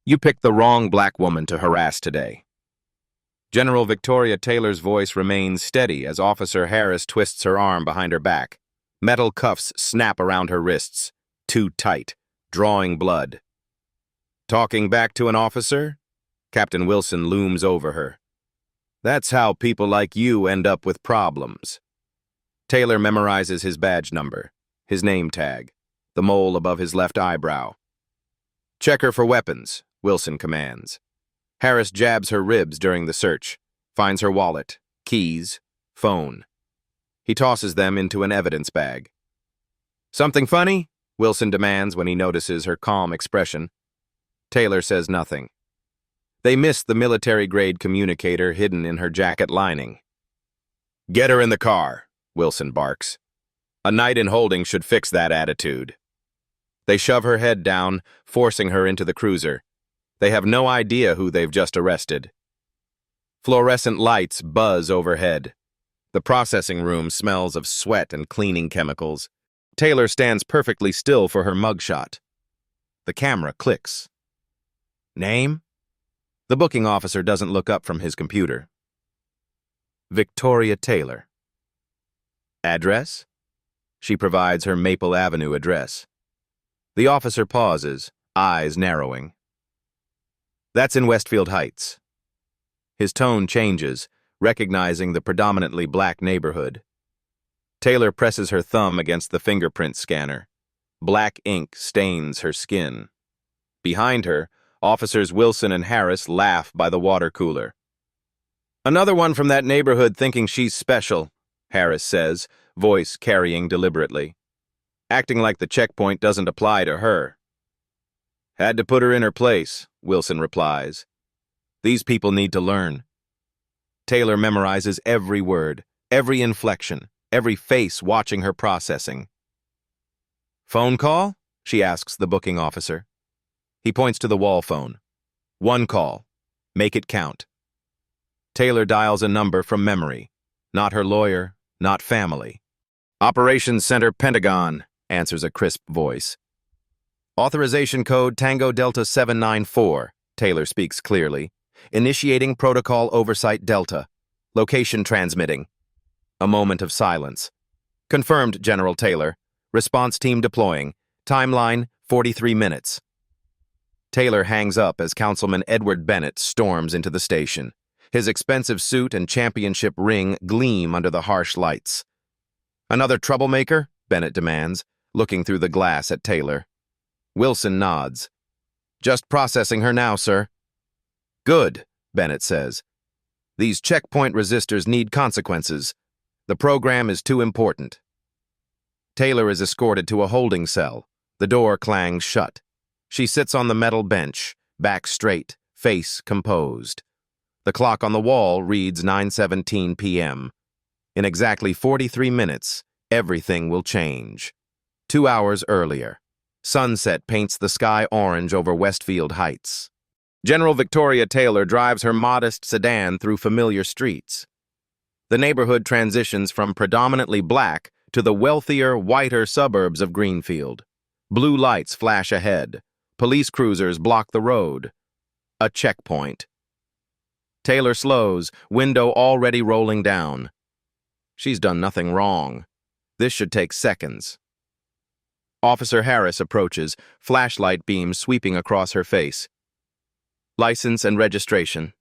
You picked the wrong black woman to harass today. General Victoria Taylor's voice remains steady as Officer Harris twists her arm behind her back. Metal cuffs snap around her wrists, too tight, drawing blood. Talking back to an officer? Captain Wilson looms over her. That's how people like you end up with problems. Taylor memorizes his badge number, his name tag, the mole above his left eyebrow. Check her for weapons, Wilson commands. Harris jabs her ribs during the search, finds her wallet, keys, phone. He tosses them into an evidence bag. Something funny? Wilson demands when he notices her calm expression. Taylor says nothing. They miss the military-grade communicator hidden in her jacket lining. Get her in the car, Wilson barks. A night in holding should fix that attitude. They shove her head down, forcing her into the cruiser. They have no idea who they've just arrested. Fluorescent lights buzz overhead. The processing room smells of sweat and cleaning chemicals. Taylor stands perfectly still for her mugshot. The camera clicks. Name? The booking officer doesn't look up from his computer. Victoria Taylor. Address? She provides her Maple Avenue address. The officer pauses, eyes narrowing. That's in Westfield Heights. His tone changes, recognizing the predominantly black neighborhood. Taylor presses her thumb against the fingerprint scanner. Black ink stains her skin. Behind her, Officers Wilson and Harris laugh by the water cooler. Another one from that neighborhood thinking she's special, Harris says, voice carrying deliberately. Acting like the checkpoint doesn't apply to her. Had to put her in her place, Wilson replies. These people need to learn. Taylor memorizes every word, every inflection, every face watching her processing. Phone call? She asks the booking officer. He points to the wall phone. One call. Make it count. Taylor dials a number from memory. Not her lawyer, not family. Operations Center Pentagon, answers a crisp voice. Authorization code Tango Delta 794, Taylor speaks clearly. Initiating protocol oversight Delta. Location transmitting. A moment of silence. Confirmed, General Taylor. Response team deploying. Timeline, 43 minutes. Taylor hangs up as Councilman Bennett storms into the station. His expensive suit and championship ring gleam under the harsh lights. Another troublemaker? Bennett demands, looking through the glass at Taylor. Wilson nods. Just processing her now, sir. Good, Bennett says. These checkpoint resistors need consequences. The program is too important. Taylor is escorted to a holding cell. The door clangs shut. She sits on the metal bench, back straight, face composed. The clock on the wall reads 9:17 p.m. In exactly 43 minutes, everything will change. 2 hours earlier, sunset paints the sky orange over Westfield Heights. General Victoria Taylor drives her modest sedan through familiar streets. The neighborhood transitions from predominantly black to the wealthier, whiter suburbs of Greenfield. Blue lights flash ahead. Police cruisers block the road. A checkpoint. Taylor slows, window already rolling down. She's done nothing wrong. This should take seconds. Officer Harris approaches, flashlight beam sweeping across her face. License and registration.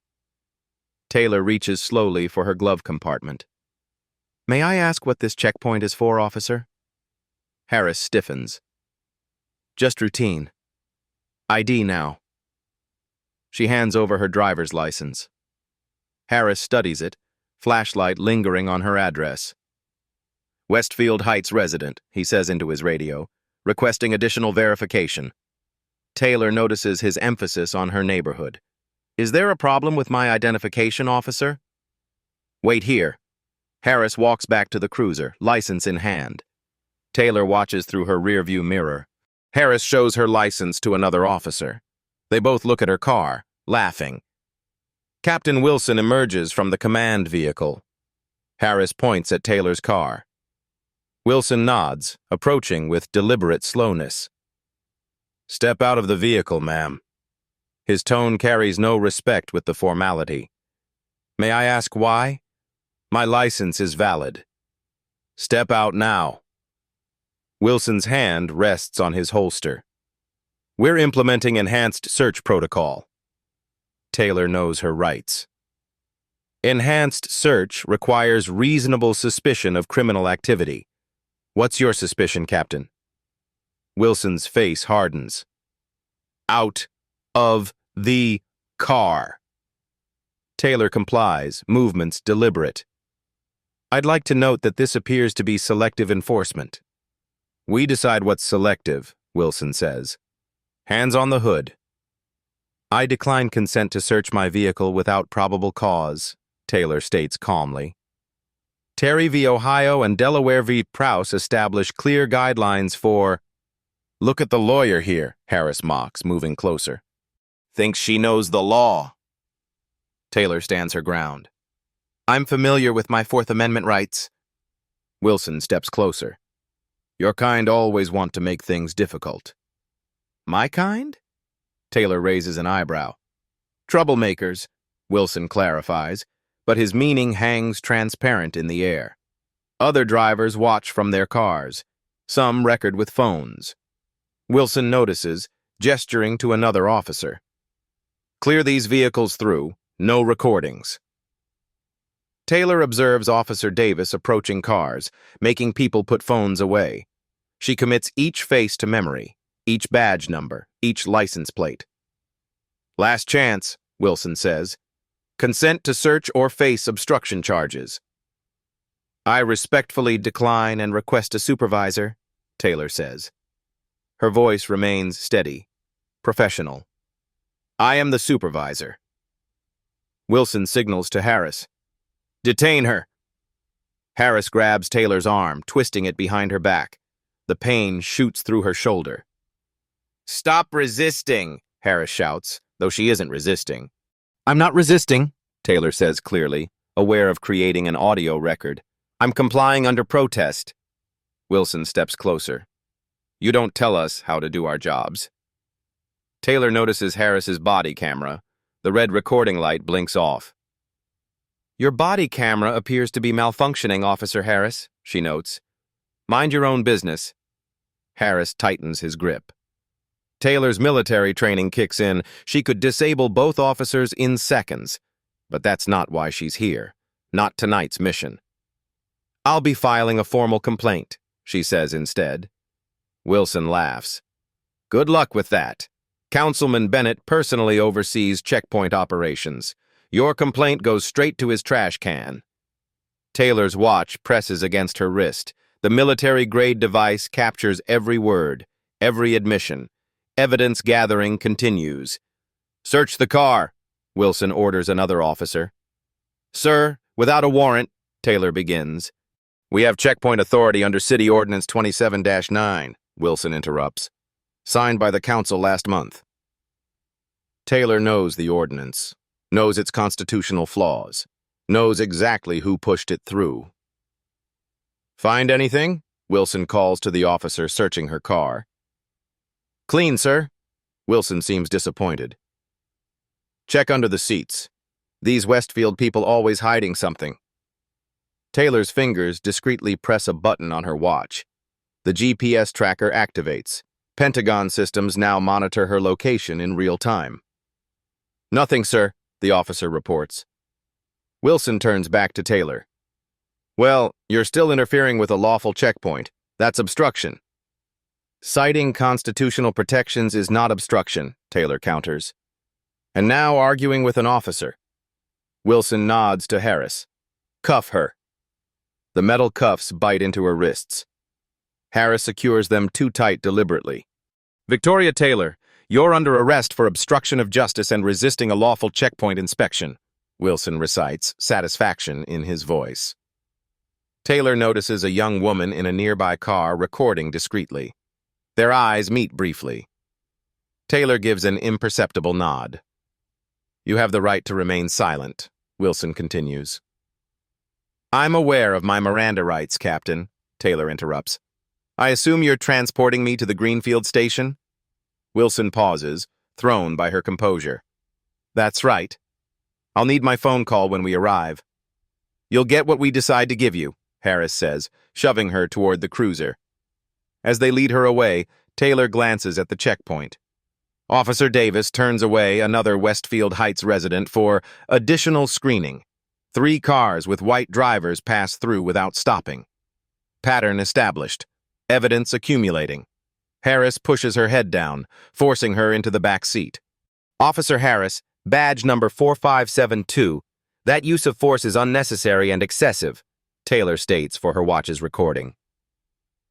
Taylor reaches slowly for her glove compartment. May I ask what this checkpoint is for, officer? Harris stiffens. Just routine. ID now. She hands over her driver's license. Harris studies it, flashlight lingering on her address. Westfield Heights resident, he says into his radio, requesting additional verification. Taylor notices his emphasis on her neighborhood. Is there a problem with my identification, officer? Wait here. Harris walks back to the cruiser, license in hand. Taylor watches through her rearview mirror. Harris shows her license to another officer. They both look at her car, laughing. Captain Wilson emerges from the command vehicle. Harris points at Taylor's car. Wilson nods, approaching with deliberate slowness. Step out of the vehicle, ma'am. His tone carries no respect with the formality. May I ask why? My license is valid. Step out now. Wilson's hand rests on his holster. We're implementing enhanced search protocol. Taylor knows her rights. Enhanced search requires reasonable suspicion of criminal activity. What's your suspicion, Captain? Wilson's face hardens. Out of the car. Taylor complies, movements deliberate. I'd like to note that this appears to be selective enforcement. We decide what's selective, Wilson says. Hands on the hood. I decline consent to search my vehicle without probable cause, Taylor states calmly. Terry v. Ohio and Delaware v. Prowse establish clear guidelines for... Look at the lawyer here, Harris mocks, moving closer. Thinks she knows the law. Taylor stands her ground. I'm familiar with my Fourth Amendment rights. Wilson steps closer. Your kind always want to make things difficult. My kind? Taylor raises an eyebrow. Troublemakers, Wilson clarifies, but his meaning hangs transparent in the air. Other drivers watch from their cars, some record with phones. Wilson notices, gesturing to another officer. Clear these vehicles through, no recordings. Taylor observes Officer Davis approaching cars, making people put phones away. She commits each face to memory, each badge number, each license plate. Last chance, Wilson says. Consent to search or face obstruction charges. I respectfully decline and request a supervisor, Taylor says. Her voice remains steady, professional. I am the supervisor. Wilson signals to Harris. Detain her. Harris grabs Taylor's arm, twisting it behind her back. The pain shoots through her shoulder. Stop resisting, Harris shouts, though she isn't resisting. I'm not resisting, Taylor says clearly, aware of creating an audio record. I'm complying under protest. Wilson steps closer. You don't tell us how to do our jobs. Taylor notices Harris's body camera. The red recording light blinks off. Your body camera appears to be malfunctioning, Officer Harris, she notes. Mind your own business. Harris tightens his grip. Taylor's military training kicks in. She could disable both officers in seconds. But that's not why she's here. Not tonight's mission. I'll be filing a formal complaint, she says instead. Wilson laughs. Good luck with that. Councilman Bennett personally oversees checkpoint operations. Your complaint goes straight to his trash can. Taylor's watch presses against her wrist. The military-grade device captures every word, every admission. Evidence gathering continues. Search the car, Wilson orders another officer. Sir, without a warrant, Taylor begins. We have checkpoint authority under City Ordinance 27-9, Wilson interrupts. Signed by the council last month. Taylor knows the ordinance, knows its constitutional flaws, knows exactly who pushed it through. Find anything? Wilson calls to the officer searching her car. Clean, sir. Wilson seems disappointed. Check under the seats. These Westfield people always hiding something. Taylor's fingers discreetly press a button on her watch. The GPS tracker activates. Pentagon systems now monitor her location in real time. Nothing, sir, the officer reports. Wilson turns back to Taylor. Well, you're still interfering with a lawful checkpoint. That's obstruction. Citing constitutional protections is not obstruction, Taylor counters. And now arguing with an officer. Wilson nods to Harris. Cuff her. The metal cuffs bite into her wrists. Harris secures them too tight deliberately. Victoria Taylor, you're under arrest for obstruction of justice and resisting a lawful checkpoint inspection, Wilson recites, satisfaction in his voice. Taylor notices a young woman in a nearby car recording discreetly. Their eyes meet briefly. Taylor gives an imperceptible nod. You have the right to remain silent, Wilson continues. I'm aware of my Miranda rights, Captain, Taylor interrupts. I assume you're transporting me to the Greenfield station? Wilson pauses, thrown by her composure. "That's right. I'll need my phone call when we arrive." "You'll get what we decide to give you," Harris says, shoving her toward the cruiser. As they lead her away, Taylor glances at the checkpoint. Officer Davis turns away another Westfield Heights resident for additional screening. 3 cars with white drivers pass through without stopping. Pattern established. Evidence accumulating. Harris pushes her head down, forcing her into the back seat. "Officer Harris, badge number 4572. That use of force is unnecessary and excessive," Taylor states for her watch's recording.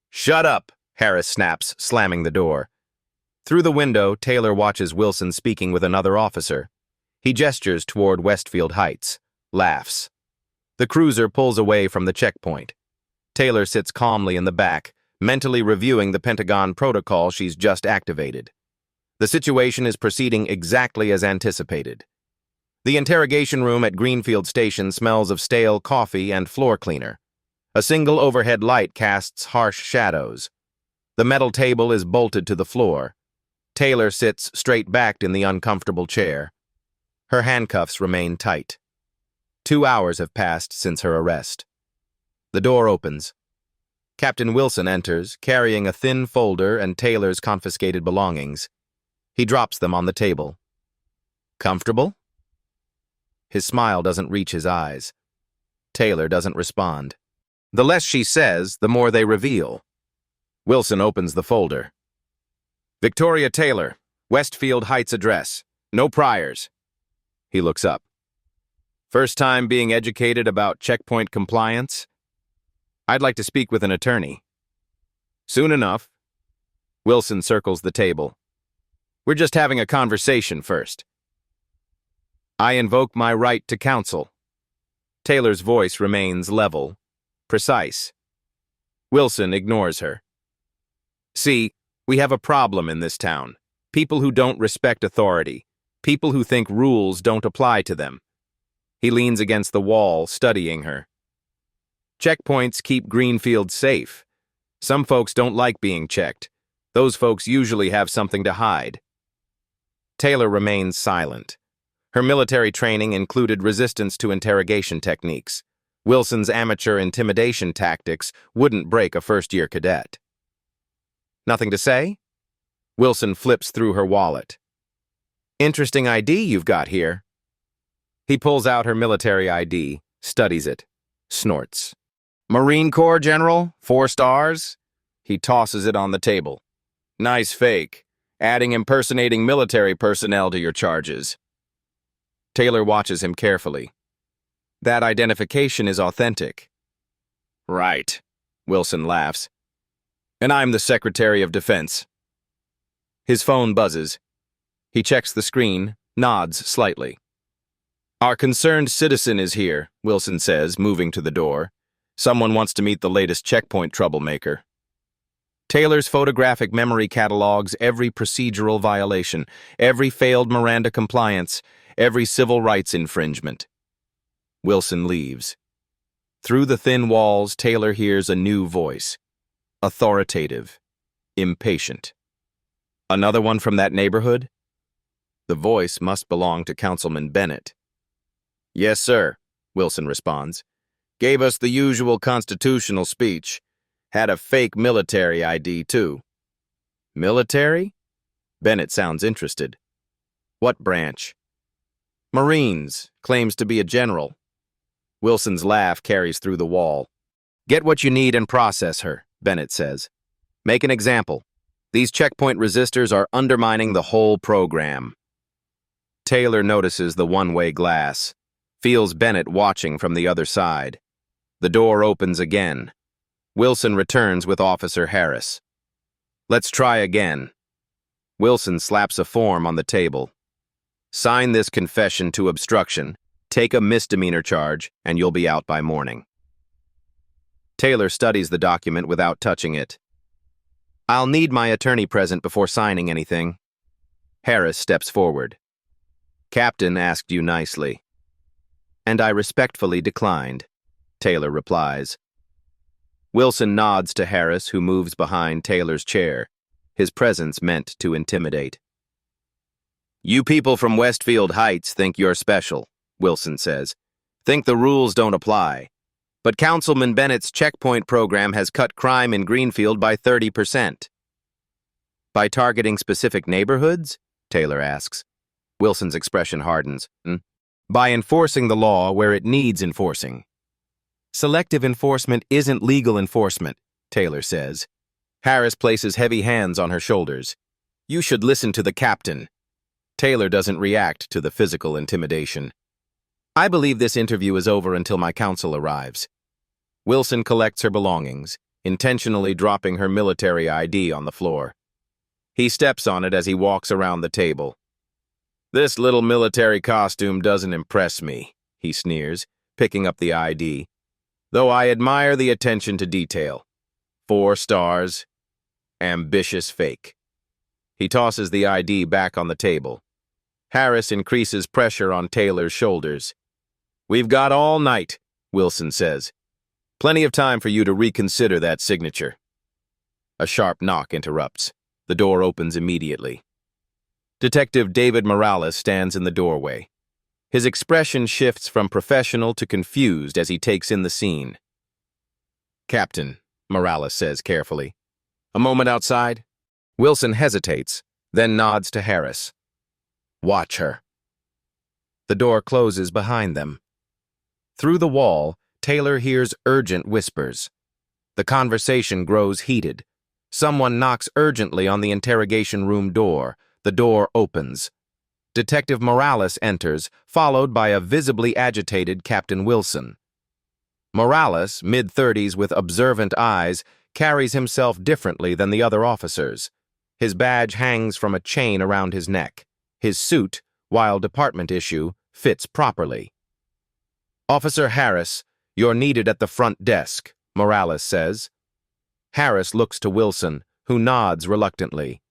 "Shut up," Harris snaps, slamming the door. Through the window, Taylor watches Wilson speaking with another officer. He gestures toward Westfield Heights, laughs. The cruiser pulls away from the checkpoint. Taylor sits calmly in the back, mentally reviewing the Pentagon protocol she's just activated. The situation is proceeding exactly as anticipated. The interrogation room at Greenfield Station smells of stale coffee and floor cleaner. A single overhead light casts harsh shadows. The metal table is bolted to the floor. Taylor sits straight-backed in the uncomfortable chair. Her handcuffs remain tight. 2 hours have passed since her arrest. The door opens. Captain Wilson enters, carrying a thin folder and Taylor's confiscated belongings. He drops them on the table. "Comfortable?" His smile doesn't reach his eyes. Taylor doesn't respond. The less she says, the more they reveal. Wilson opens the folder. "Victoria Taylor, Westfield Heights address. No priors." He looks up. "First time being educated about checkpoint compliance? I'd like to speak with an attorney." "Soon enough." Wilson circles the table. "We're just having a conversation first." "I invoke my right to counsel." Taylor's voice remains level, precise. Wilson ignores her. "See, we have a problem in this town. People who don't respect authority. People who think rules don't apply to them." He leans against the wall, studying her. "Checkpoints keep Greenfield safe. Some folks don't like being checked. Those folks usually have something to hide." Taylor remains silent. Her military training included resistance to interrogation techniques. Wilson's amateur intimidation tactics wouldn't break a first-year cadet. "Nothing to say?" Wilson flips through her wallet. "Interesting ID you've got here." He pulls out her military ID, studies it, snorts. "Marine Corps, General, 4 stars?" He tosses it on the table. "Nice fake, adding impersonating military personnel to your charges." Taylor watches him carefully. "That identification is authentic." "Right," Wilson laughs. "And I'm the Secretary of Defense." His phone buzzes. He checks the screen, nods slightly. "Our concerned citizen is here," Wilson says, moving to the door. "Someone wants to meet the latest checkpoint troublemaker." Taylor's photographic memory catalogs every procedural violation, every failed Miranda compliance, every civil rights infringement. Wilson leaves. Through the thin walls, Taylor hears a new voice. Authoritative. Impatient. Another one from that neighborhood? The voice must belong to Councilman Bennett. "Yes, sir," Wilson responds. "Gave us the usual constitutional speech. Had a fake military ID, too." "Military?" Bennett sounds interested. "What branch?" "Marines. Claims to be a general." Wilson's laugh carries through the wall. "Get what you need and process her," Bennett says. "Make an example. These checkpoint resistors are undermining the whole program." Taylor notices the one-way glass, feels Bennett watching from the other side. The door opens again. Wilson returns with Officer Harris. "Let's try again." Wilson slaps a form on the table. "Sign this confession to obstruction, take a misdemeanor charge, and you'll be out by morning." Taylor studies the document without touching it. "I'll need my attorney present before signing anything." Harris steps forward. "Captain asked you nicely." "And I respectfully declined," Taylor replies. Wilson nods to Harris, who moves behind Taylor's chair, his presence meant to intimidate. You people from Westfield Heights think you're special, Wilson says. Think the rules don't apply. But Councilman Bennett's checkpoint program has cut crime in Greenfield by 30%. By targeting specific neighborhoods? Taylor asks. Wilson's expression hardens. By enforcing the law where it needs enforcing. Selective enforcement isn't legal enforcement, Taylor says. Harris places heavy hands on her shoulders. You should listen to the captain. Taylor doesn't react to the physical intimidation. I believe this interview is over until my counsel arrives. Wilson collects her belongings, intentionally dropping her military ID on the floor. He steps on it as he walks around the table. This little military costume doesn't impress me, he sneers, picking up the ID. Though I admire the attention to detail. 4 stars. Ambitious fake. He tosses the ID back on the table. Harris increases pressure on Taylor's shoulders. We've got all night, Wilson says. Plenty of time for you to reconsider that signature. A sharp knock interrupts. The door opens immediately. Detective David Morales stands in the doorway. His expression shifts from professional to confused as he takes in the scene. Captain, Morales says carefully. A moment outside. Wilson hesitates, then nods to Harris. Watch her. The door closes behind them. Through the wall, Taylor hears urgent whispers. The conversation grows heated. Someone knocks urgently on the interrogation room door. The door opens. Detective Morales enters, followed by a visibly agitated Captain Wilson. Morales, mid-30s with observant eyes, carries himself differently than the other officers. His badge hangs from a chain around his neck. His suit, while department issue, fits properly. Officer Harris, you're needed at the front desk, Morales says. Harris looks to Wilson, who nods reluctantly.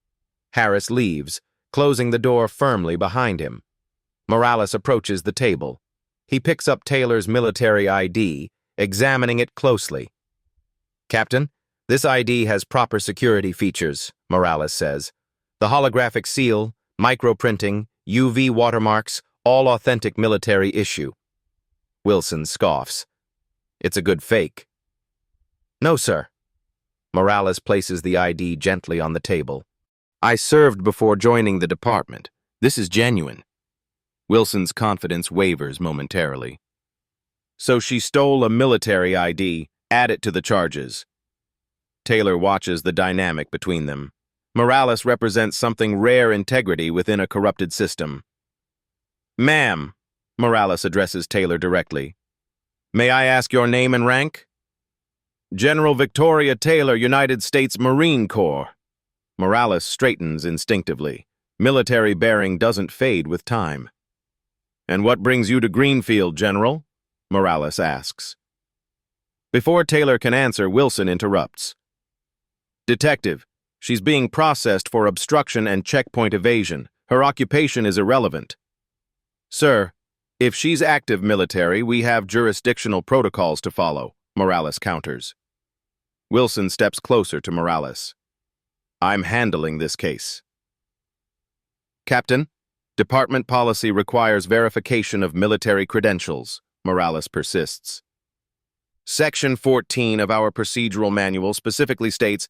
Harris leaves, closing the door firmly behind him. Morales approaches the table. He picks up Taylor's military ID, examining it closely. Captain, this ID has proper security features, Morales says. The holographic seal, microprinting, UV watermarks, all authentic military issue. Wilson scoffs. It's a good fake. No, sir. Morales places the ID gently on the table. I served before joining the department. This is genuine. Wilson's confidence wavers momentarily. So she stole a military ID, add it to the charges. Taylor watches the dynamic between them. Morales represents something rare integrity within a corrupted system. Ma'am, Morales addresses Taylor directly. May I ask your name and rank? General Victoria Taylor, United States Marine Corps. Morales straightens instinctively. Military bearing doesn't fade with time. And what brings you to Greenfield, General? Morales asks. Before Taylor can answer, Wilson interrupts. Detective, she's being processed for obstruction and checkpoint evasion. Her occupation is irrelevant. Sir, if she's active military, we have jurisdictional protocols to follow, Morales counters. Wilson steps closer to Morales. I'm handling this case. Captain, department policy requires verification of military credentials, Morales persists. Section 14 of our procedural manual specifically states,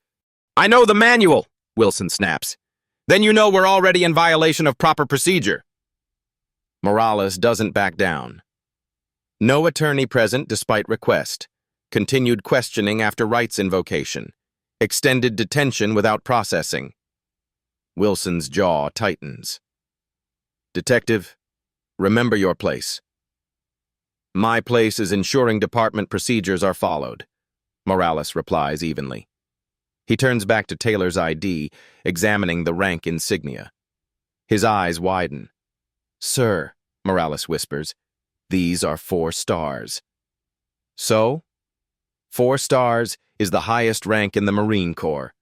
I know the manual, Wilson snaps. Then you know we're already in violation of proper procedure. Morales doesn't back down. No attorney present despite request. Continued questioning after rights invocation. Extended detention without processing. Wilson's jaw tightens. Detective, remember your place. My place is ensuring department procedures are followed, Morales replies evenly. He turns back to Taylor's ID, examining the rank insignia. His eyes widen. Sir, Morales whispers, these are 4 stars. So? 4 stars is the highest rank in the Marine Corps.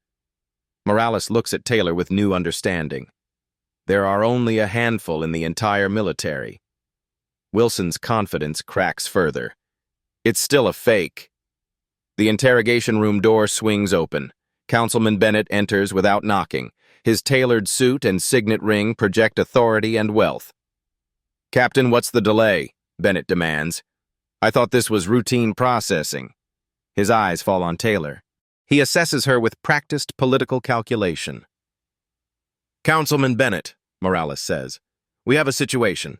Morales looks at Taylor with new understanding. There are only a handful in the entire military. Wilson's confidence cracks further. It's still a fake. The interrogation room door swings open. Councilman Bennett enters without knocking. His tailored suit and signet ring project authority and wealth. "Captain, what's the delay?" Bennett demands. "I thought this was routine processing." His eyes fall on Taylor. He assesses her with practiced political calculation. "Councilman Bennett," Morales says, "we have a situation.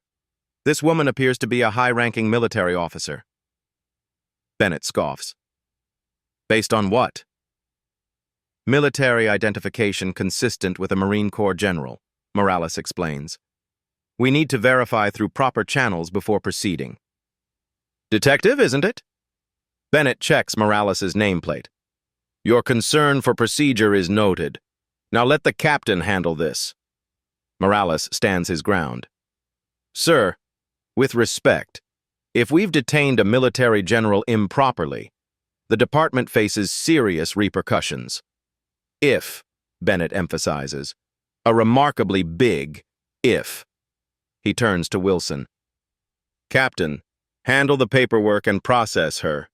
This woman appears to be a high-ranking military officer." Bennett scoffs. "Based on what?" "Military identification consistent with a Marine Corps general," Morales explains. "We need to verify through proper channels before proceeding." "Detective, isn't it?" Bennett checks Morales' nameplate. "Your concern for procedure is noted. Now let the captain handle this." Morales stands his ground. "Sir, with respect, if we've detained a military general improperly, the department faces serious repercussions. If," Bennett emphasizes, "a remarkably big if." He turns to Wilson. "Captain, handle the paperwork and process her.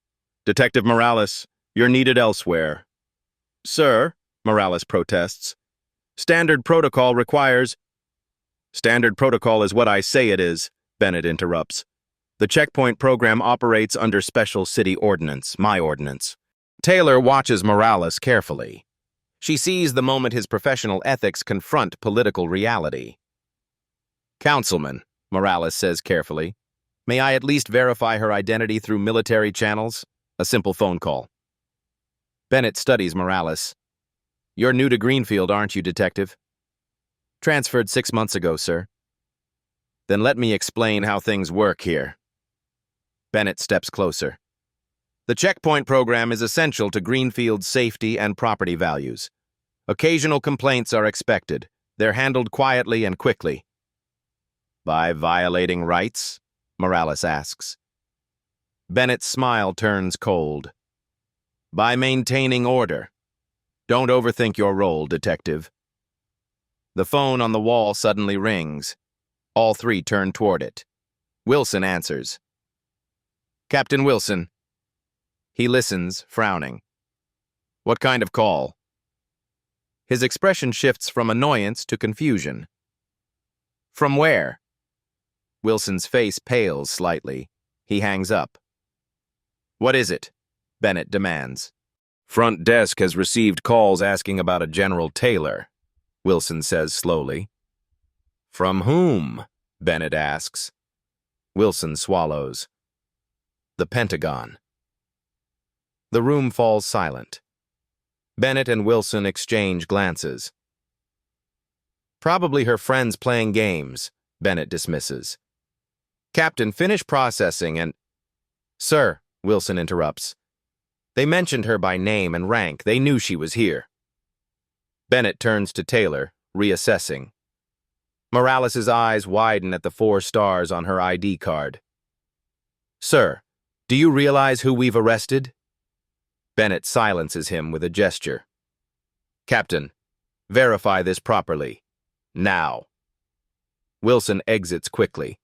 Detective Morales, you're needed elsewhere." "Sir," Morales protests, "standard protocol requires—" "Standard protocol is what I say it is," Bennett interrupts. "The checkpoint program operates under special city ordinance, my ordinance." Taylor watches Morales carefully. She sees the moment his professional ethics confront political reality. "Councilman," Morales says carefully, "may I at least verify her identity through military channels? A simple phone call." Bennett studies Morales. "You're new to Greenfield, aren't you, Detective?" "Transferred 6 months ago, sir." "Then let me explain how things work here." Bennett steps closer. "The checkpoint program is essential to Greenfield's safety and property values. Occasional complaints are expected. They're handled quietly and quickly." "By violating rights?" Morales asks. Bennett's smile turns cold. "By maintaining order. Don't overthink your role, Detective." The phone on the wall suddenly rings. All three turn toward it. Wilson answers. "Captain Wilson." He listens, frowning. "What kind of call?" His expression shifts from annoyance to confusion. "From where?" Wilson's face pales slightly. He hangs up. "What is it?" Bennett demands. "Front desk has received calls asking about a General Taylor," Wilson says slowly. "From whom?" Bennett asks. Wilson swallows. "The Pentagon." The room falls silent. Bennett and Wilson exchange glances. "Probably her friends playing games," Bennett dismisses. "Captain, finish processing and—" "Sir," Wilson interrupts. "They mentioned her by name and rank. They knew she was here." Bennett turns to Taylor, reassessing. Morales' eyes widen at the 4 stars on her ID card. "Sir, do you realize who we've arrested?" Bennett silences him with a gesture. "Captain, verify this properly. Now." Wilson exits quickly.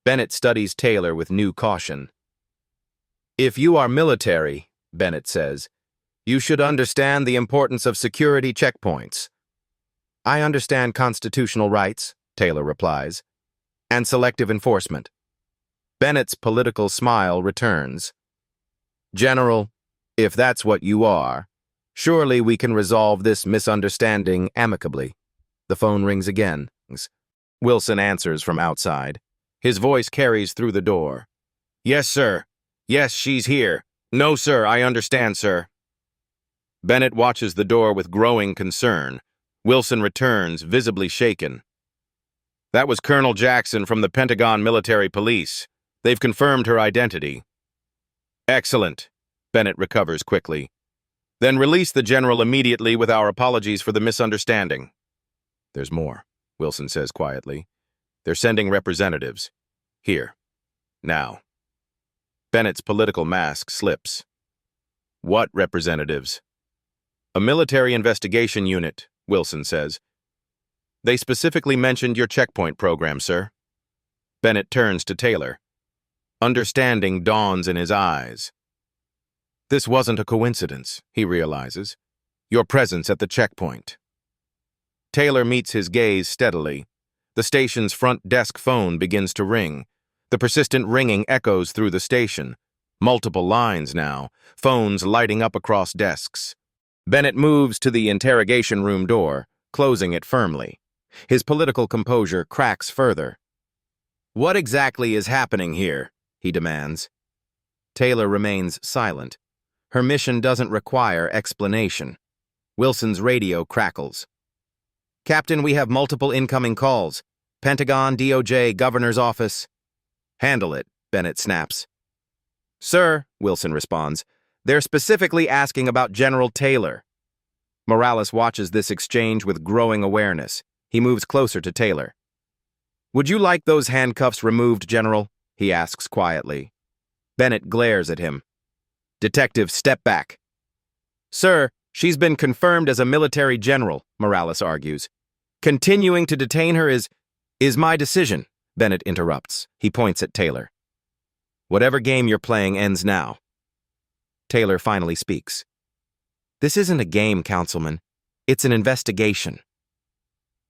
Bennett studies Taylor with new caution. "If you are military," Bennett says, "you should understand the importance of security checkpoints." "I understand constitutional rights," Taylor replies, "and selective enforcement." Bennett's political smile returns. "General, if that's what you are, surely we can resolve this misunderstanding amicably." The phone rings again. Wilson answers from outside. His voice carries through the door. "Yes, sir. Yes, she's here. No, sir, I understand, sir." Bennett watches the door with growing concern. Wilson returns, visibly shaken. "That was Colonel Jackson from the Pentagon Military Police. They've confirmed her identity." "Excellent." Bennett recovers quickly. "Then release the general immediately with our apologies for the misunderstanding." "There's more," Wilson says quietly. "They're sending representatives. Here. Now." Bennett's political mask slips. "What representatives?" "A military investigation unit," Wilson says. "They specifically mentioned your checkpoint program, sir." Bennett turns to Taylor. Understanding dawns in his eyes. This wasn't a coincidence, he realizes. Your presence at the checkpoint. Taylor meets his gaze steadily. The station's front desk phone begins to ring. The persistent ringing echoes through the station. Multiple lines now, phones lighting up across desks. Bennett moves to the interrogation room door, closing it firmly. His political composure cracks further. "What exactly is happening here?" he demands. Taylor remains silent. Her mission doesn't require explanation. Wilson's radio crackles. "Captain, we have multiple incoming calls. Pentagon, DOJ, Governor's office." "Handle it," Bennett snaps. "Sir," Wilson responds, "they're specifically asking about General Taylor." Morales watches this exchange with growing awareness. He moves closer to Taylor. "Would you like those handcuffs removed, General?" he asks quietly. Bennett glares at him. "Detective, step back." "Sir, she's been confirmed as a military general," Morales argues. "Continuing to detain her is my decision," Bennett interrupts. He points at Taylor. "Whatever game you're playing ends now." Taylor finally speaks. "This isn't a game, Councilman. It's an investigation."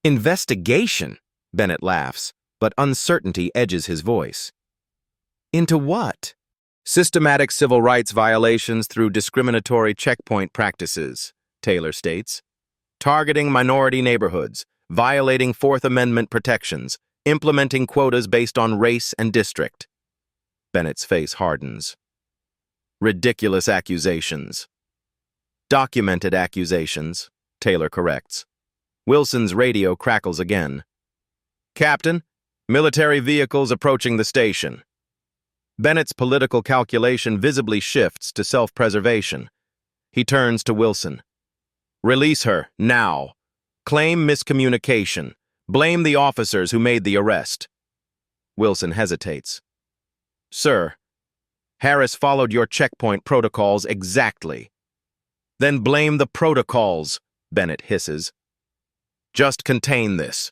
"Investigation?" Bennett laughs, but uncertainty edges his voice. "Into what?" "Systematic civil rights violations through discriminatory checkpoint practices," Taylor states. "Targeting minority neighborhoods, violating Fourth Amendment protections, implementing quotas based on race and district." Bennett's face hardens. "Ridiculous accusations." "Documented accusations," Taylor corrects. Wilson's radio crackles again. "Captain, military vehicles approaching the station." Bennett's political calculation visibly shifts to self-preservation. He turns to Wilson. "Release her, now. Claim miscommunication. Blame the officers who made the arrest." Wilson hesitates. "Sir, Harris followed your checkpoint protocols exactly." "Then blame the protocols," Bennett hisses. "Just contain this."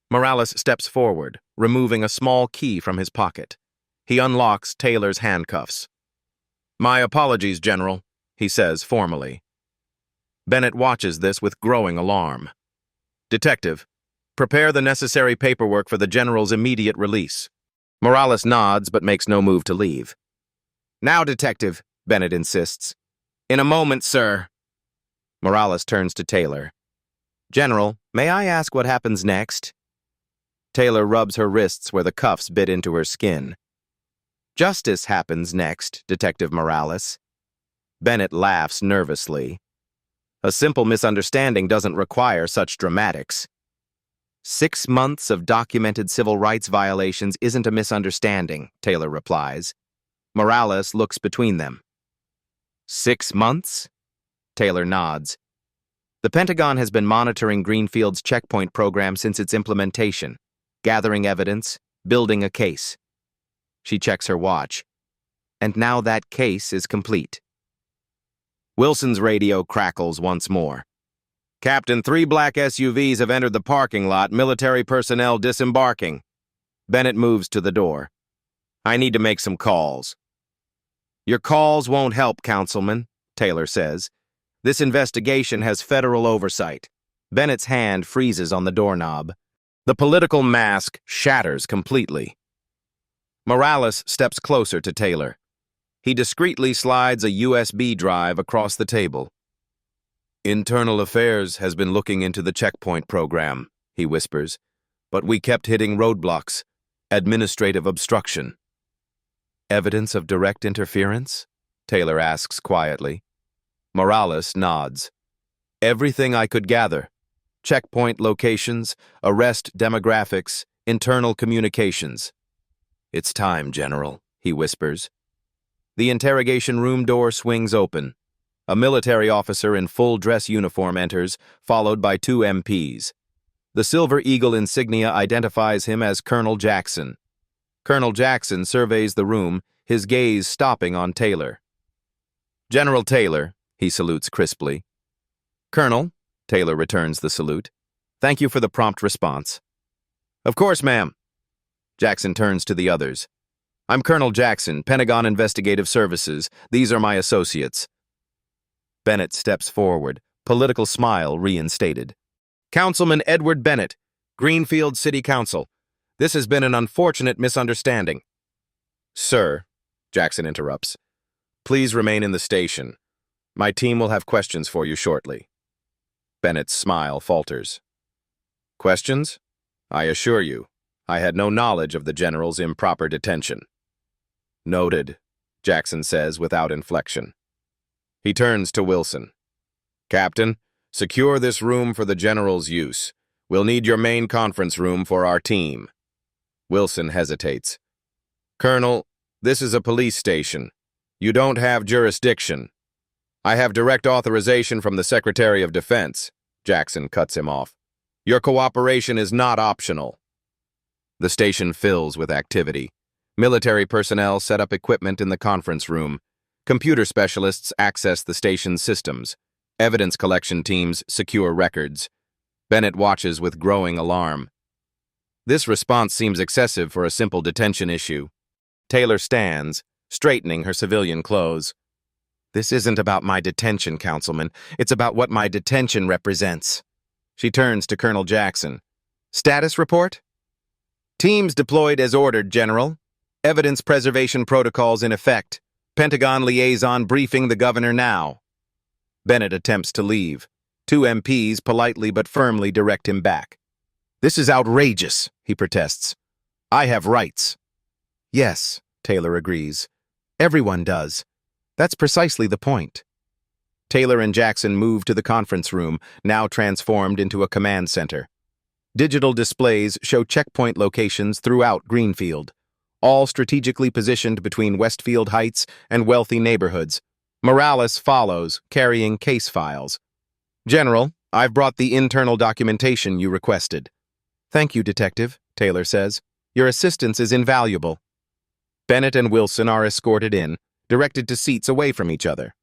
Morales steps forward, removing a small key from his pocket. He unlocks Taylor's handcuffs. "My apologies, General," he says formally. Bennett watches this with growing alarm. "Detective, prepare the necessary paperwork for the General's immediate release." Morales nods but makes no move to leave. "Now, Detective," Bennett insists. "In a moment, sir." Morales turns to Taylor. "General, may I ask what happens next?" Taylor rubs her wrists where the cuffs bit into her skin. "Justice happens next, Detective Morales." Bennett laughs nervously. "A simple misunderstanding doesn't require such dramatics." 6 months of documented civil rights violations isn't a misunderstanding, Taylor replies. Morales looks between them. 6 months? Taylor nods. The Pentagon has been monitoring Greenfield's checkpoint program since its implementation, gathering evidence, building a case. She checks her watch. And now that case is complete. Wilson's radio crackles once more. "Captain, 3 black SUVs have entered the parking lot, military personnel disembarking." Bennett moves to the door. "I need to make some calls." "Your calls won't help, Councilman," Taylor says. "This investigation has federal oversight." Bennett's hand freezes on the doorknob. The political mask shatters completely. Morales steps closer to Taylor. He discreetly slides a USB drive across the table. "Internal Affairs has been looking into the checkpoint program," he whispers, "but we kept hitting roadblocks. Administrative obstruction." "Evidence of direct interference?" Taylor asks quietly. Morales nods. "Everything I could gather. Checkpoint locations, arrest demographics, internal communications." "It's time, General," he whispers. The interrogation room door swings open. A military officer in full dress uniform enters, followed by 2 MPs. The Silver Eagle insignia identifies him as Colonel Jackson. Colonel Jackson surveys the room, his gaze stopping on Taylor. "General Taylor," he salutes crisply. "Colonel," Taylor returns the salute. "Thank you for the prompt response." "Of course, ma'am." Jackson turns to the others. "I'm Colonel Jackson, Pentagon Investigative Services. These are my associates." Bennett steps forward, political smile reinstated. Councilman Edward Bennett, Greenfield City Council. This has been an unfortunate misunderstanding. Sir, Jackson interrupts, please remain in the station. My team will have questions for you shortly. Bennett's smile falters. Questions? I assure you, I had no knowledge of the general's improper detention. Noted, Jackson says without inflection. He turns to Wilson. Captain, secure this room for the general's use. We'll need your main conference room for our team. Wilson hesitates. Colonel, this is a police station. You don't have jurisdiction. I have direct authorization from the Secretary of Defense. Jackson cuts him off. Your cooperation is not optional. The station fills with activity. Military personnel set up equipment in the conference room. Computer specialists access the station's systems. Evidence collection teams secure records. Bennett watches with growing alarm. This response seems excessive for a simple detention issue. Taylor stands, straightening her civilian clothes. This isn't about my detention, Councilman. It's about what my detention represents. She turns to Colonel Jackson. Status report? Teams deployed as ordered, General. Evidence preservation protocols in effect. Pentagon liaison briefing the governor now. Bennett attempts to leave. 2 MPs politely but firmly direct him back. This is outrageous, he protests. I have rights. Yes, Taylor agrees. Everyone does. That's precisely the point. Taylor and Jackson move to the conference room, now transformed into a command center. Digital displays show checkpoint locations throughout Greenfield, all strategically positioned between Westfield Heights and wealthy neighborhoods. Morales follows, carrying case files. General, I've brought the internal documentation you requested. Thank you, Detective, Taylor says. Your assistance is invaluable. Bennett and Wilson are escorted in, directed to seats away from each other.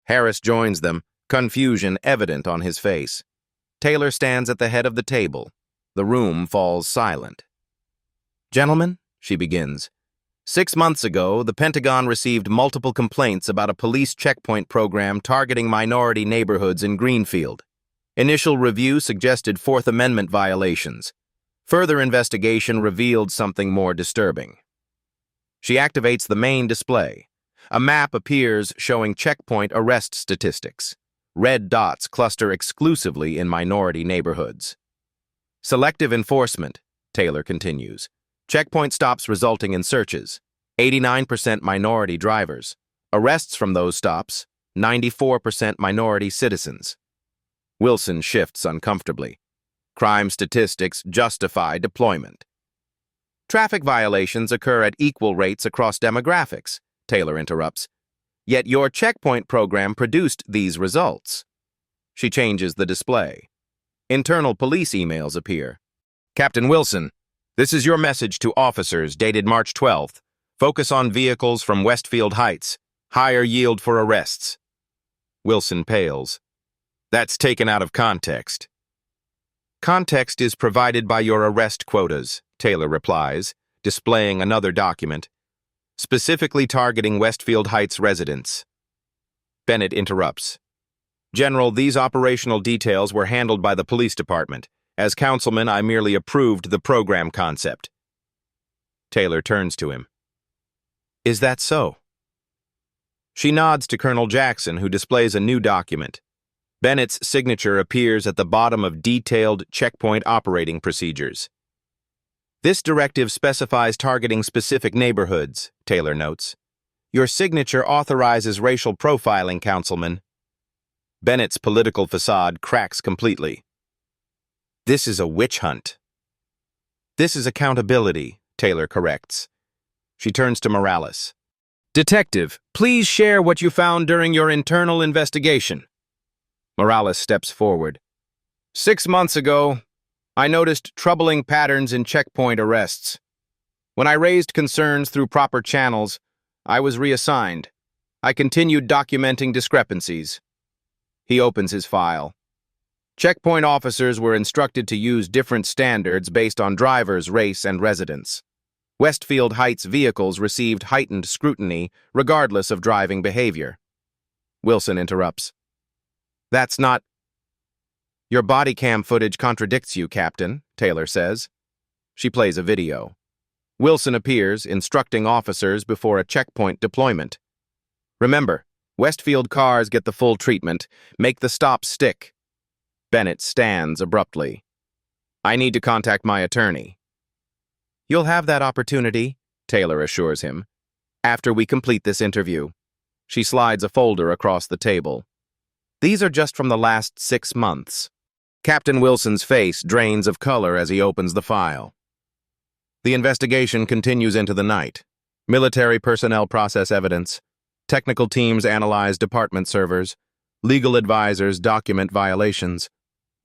Harris joins them, confusion evident on his face. Taylor stands at the head of the table. The room falls silent. Gentlemen, she begins. 6 months ago, the Pentagon received multiple complaints about a police checkpoint program targeting minority neighborhoods in Greenfield. Initial review suggested Fourth Amendment violations. Further investigation revealed something more disturbing. She activates the main display. A map appears showing checkpoint arrest statistics. Red dots cluster exclusively in minority neighborhoods. Selective enforcement, Taylor continues. Checkpoint stops resulting in searches. 89% minority drivers. Arrests from those stops, 94% minority citizens. Wilson shifts uncomfortably. Crime statistics justify deployment. Traffic violations occur at equal rates across demographics, Taylor interrupts. Yet your checkpoint program produced these results. She changes the display. Internal police emails appear. Captain Wilson, this is your message to officers dated March 12th. Focus on vehicles from Westfield Heights. Higher yield for arrests. Wilson pales. That's taken out of context. Context is provided by your arrest quotas, Taylor replies, displaying another document, specifically targeting Westfield Heights residents. Bennett interrupts. General, these operational details were handled by the police department. As councilman, I merely approved the program concept. Taylor turns to him. Is that so? She nods to Colonel Jackson, who displays a new document. Bennett's signature appears at the bottom of detailed checkpoint operating procedures. This directive specifies targeting specific neighborhoods, Taylor notes. Your signature authorizes racial profiling, Councilman. Bennett's political facade cracks completely. This is a witch hunt. This is accountability, Taylor corrects. She turns to Morales. Detective, please share what you found during your internal investigation. Morales steps forward. 6 months ago, I noticed troubling patterns in checkpoint arrests. When I raised concerns through proper channels, I was reassigned. I continued documenting discrepancies. He opens his file. Checkpoint officers were instructed to use different standards based on drivers' race and residence. Westfield Heights vehicles received heightened scrutiny regardless of driving behavior. Wilson interrupts. That's not... Your body cam footage contradicts you, Captain, Taylor says. She plays a video. Wilson appears, instructing officers before a checkpoint deployment. Remember, Westfield cars get the full treatment. Make the stop stick. Bennett stands abruptly. I need to contact my attorney. You'll have that opportunity, Taylor assures him, after we complete this interview. She slides a folder across the table. These are just from the last 6 months. Captain Wilson's face drains of color as he opens the file. The investigation continues into the night. Military personnel process evidence. Technical teams analyze department servers. Legal advisors document violations.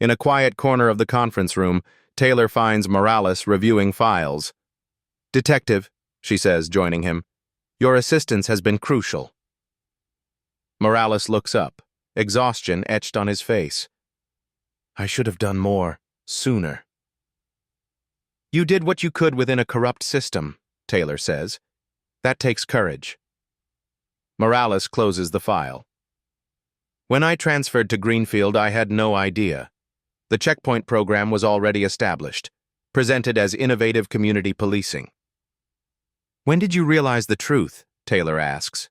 In a quiet corner of the conference room, Taylor finds Morales reviewing files. Detective, she says, joining him, your assistance has been crucial. Morales looks up, exhaustion etched on his face. I should have done more, sooner. You did what you could within a corrupt system, Taylor says. That takes courage. Morales closes the file. When I transferred to Greenfield, I had no idea. The checkpoint program was already established, presented as innovative community policing. When did you realize the truth? Taylor asks.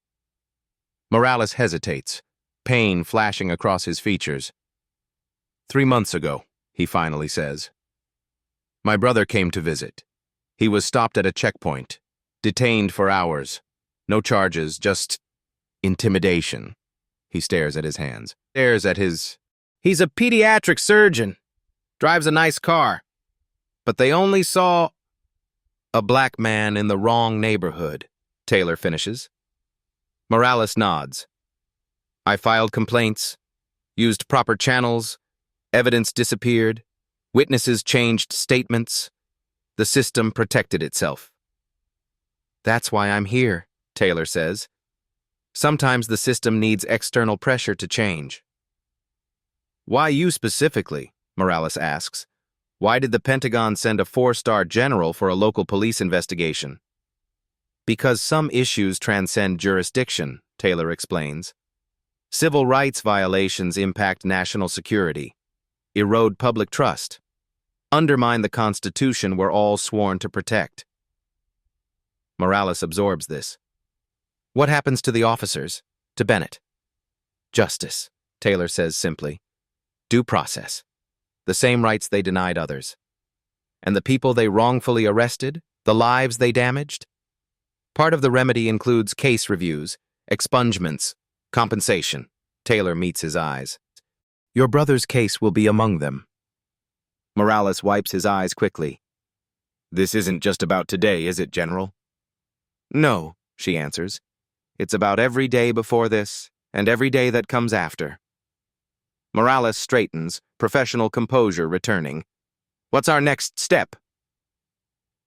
Morales hesitates, pain flashing across his features. 3 months ago, he finally says. My brother came to visit. He was stopped at a checkpoint, detained for hours. No charges, just intimidation. He stares at his hands. He's a pediatric surgeon. Drives a nice car. But they only saw a black man in the wrong neighborhood, Taylor finishes. Morales nods. I filed complaints, used proper channels, evidence disappeared, witnesses changed statements. The system protected itself. That's why I'm here, Taylor says. Sometimes the system needs external pressure to change. Why you specifically? Morales asks. Why did the Pentagon send a 4-star general for a local police investigation? Because some issues transcend jurisdiction, Taylor explains. Civil rights violations impact national security, erode public trust, undermine the Constitution we're all sworn to protect. Morales absorbs this. What happens to the officers? To Bennett? Justice, Taylor says simply. Due process. The same rights they denied others. And the people they wrongfully arrested, the lives they damaged? Part of the remedy includes case reviews, expungements, compensation. Taylor meets his eyes. Your brother's case will be among them. Morales wipes his eyes quickly. This isn't just about today, is it, General? No, she answers. It's about every day before this, and every day that comes after. Morales straightens, professional composure returning. What's our next step?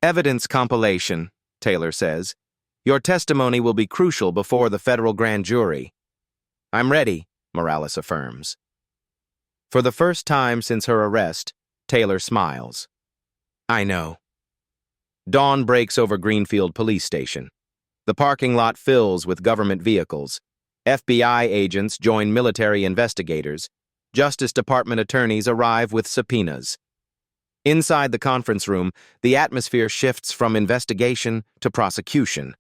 Evidence compilation, Taylor says. Your testimony will be crucial before the federal grand jury. I'm ready, Morales affirms. For the first time since her arrest, Taylor smiles. I know. Dawn breaks over Greenfield Police Station. The parking lot fills with government vehicles. FBI agents join military investigators. Justice Department attorneys arrive with subpoenas. Inside the conference room, the atmosphere shifts from investigation to prosecution.